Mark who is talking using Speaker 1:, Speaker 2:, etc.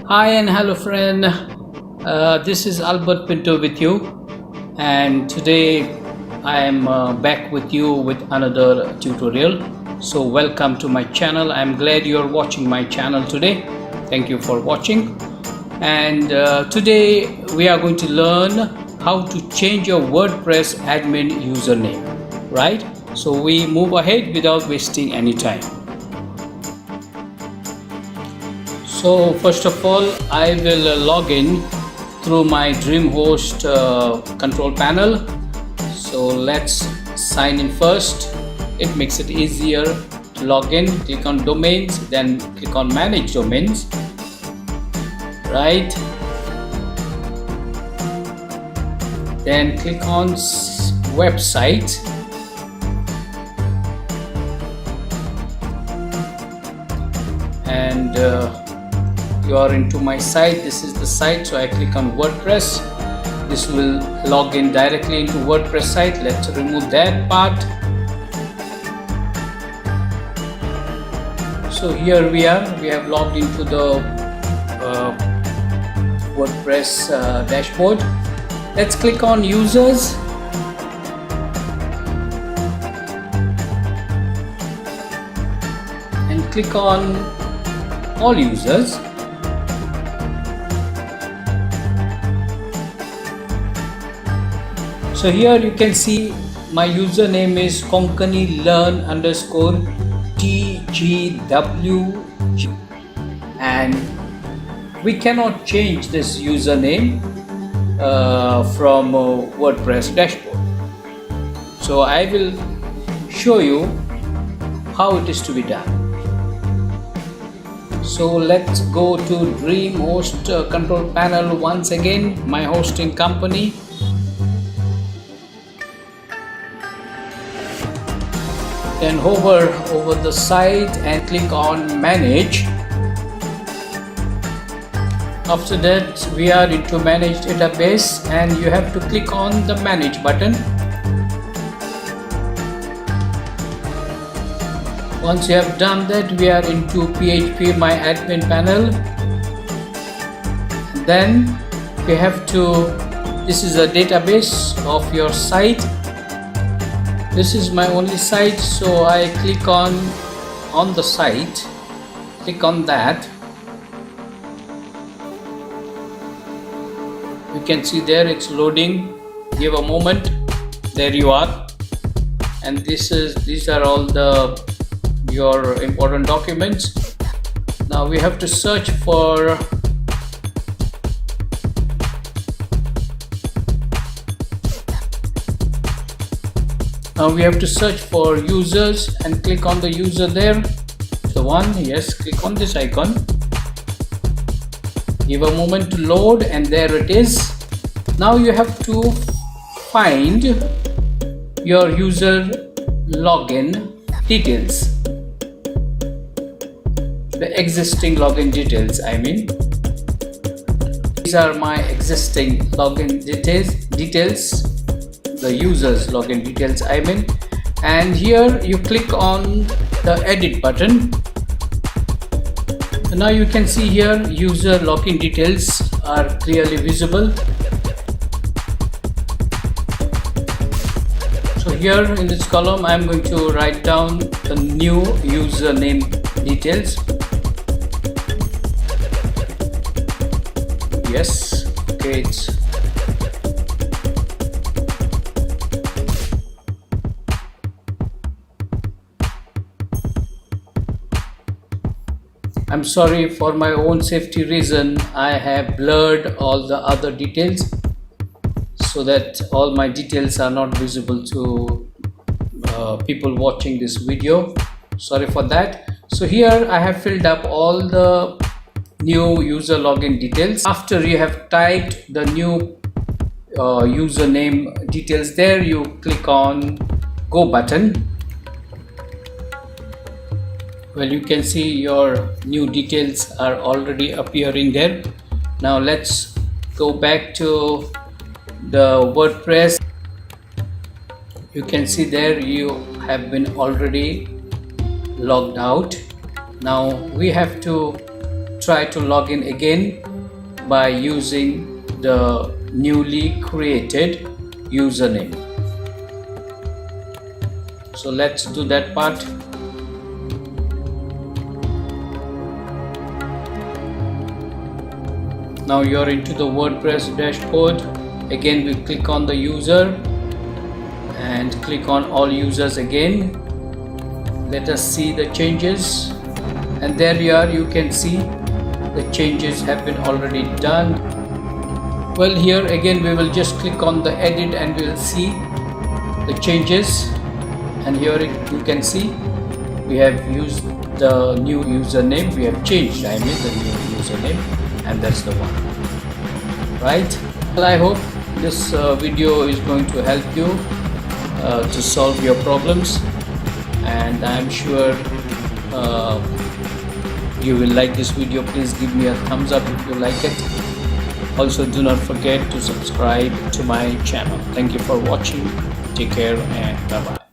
Speaker 1: Hi and hello friend, this is Albert Pinto with you, and today I am back with you with another tutorial. So welcome to my channel. I'm glad you're watching my channel today. Thank you for watching. And today we are going to learn how to change your WordPress admin username, right? So we move ahead without wasting any time. So first of all, I will log in through my DreamHost control panel. So let's sign in first. It makes it easier to log in. Click on domains, then click on manage domains, right? Then click on website. And you are into my site. This is the site, so I click on WordPress. This will log in directly into WordPress site. Let's remove that part. So here we are, we have logged into the WordPress dashboard. Let's click on users. And click on all users. So here you can see my username is Konkani learn _ TGWG, and we cannot change this username from WordPress dashboard. So I will show you how it is to be done. So let's go to DreamHost control panel once again, my hosting company. Then hover over the site and click on manage. After that, we are into manage database, and you have to click on the manage button. Once you have done that, we are into PHP my admin panel. Then we have to, this is a database of your site. This is my only site, so I click on the site, click on that. You can see there it's loading. Give a moment. There you are. And these are all your important documents. Now we have to search for users and click on the user there. The one, yes, click on this icon. Give a moment to load, and there it is. Now you have to find your user login details. The existing login details, I mean. These are my existing login details. The users login details, I mean. And here you click on the edit button. So now you can see here user login details are clearly visible. So here in this column, I am going to write down the new username details. Yes, okay, I'm sorry, for my own safety reason, I have blurred all the other details so that all my details are not visible to people watching this video. Sorry for that. So here I have filled up all the new user login details. After you have typed the new username details there, you click on go button. Well, you can see your new details are already appearing there. Now let's go back to the WordPress. You can see there you have been already logged out. Now we have to try to log in again by using the newly created username. So let's do that part. Now you're into the WordPress dashboard. Again, we click on the user and click on all users again. Let us see the changes, and there you are. You can see the changes have been already done. Well, here again we will just click on the edit and we will see the changes, and here you can see we have used the new username. We have changed the new username, and that's the one, right? Well, I hope this video is going to help you to solve your problems, and I'm sure you will like this video. Please give me a thumbs up if you like it. Also, do not forget to subscribe to my channel. Thank you for watching. Take care and bye bye.